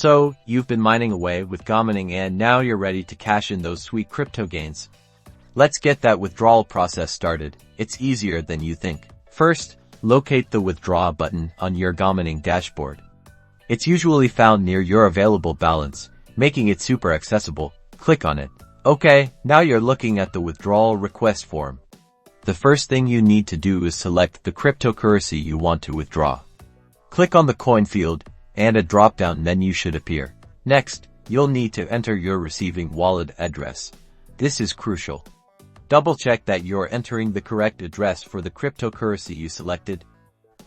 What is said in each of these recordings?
So, you've been mining away with GoMining and now you're ready to cash in those sweet crypto gains. Let's get that withdrawal process started. It's easier than you think. First, locate the withdraw button on your GoMining dashboard. It's usually found near your available balance, making it super accessible. Click on it. Okay, now you're looking at the withdrawal request form. The first thing you need to do is select the cryptocurrency you want to withdraw. Click on the coin field, and a drop-down menu should appear. Next, you'll need to enter your receiving wallet address. This is crucial. Double-check that you're entering the correct address for the cryptocurrency you selected.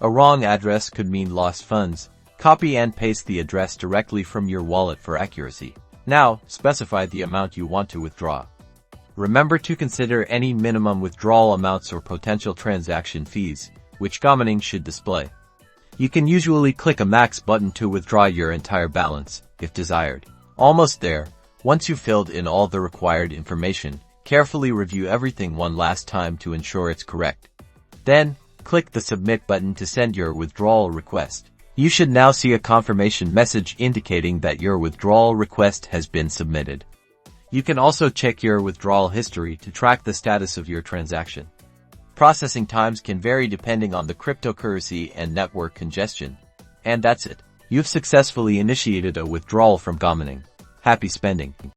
A wrong address could mean lost funds. Copy and paste the address directly from your wallet for accuracy. Now, specify the amount you want to withdraw. Remember to consider any minimum withdrawal amounts or potential transaction fees, which GoMining should display. You can usually click a max button to withdraw your entire balance, if desired. Almost there. Once you've filled in all the required information, carefully review everything one last time to ensure it's correct. Then, click the Submit button to send your withdrawal request. You should now see a confirmation message indicating that your withdrawal request has been submitted. You can also check your withdrawal history to track the status of your transaction. Processing times can vary depending on the cryptocurrency and network congestion. And that's it. You've successfully initiated a withdrawal from GoMining. Happy spending!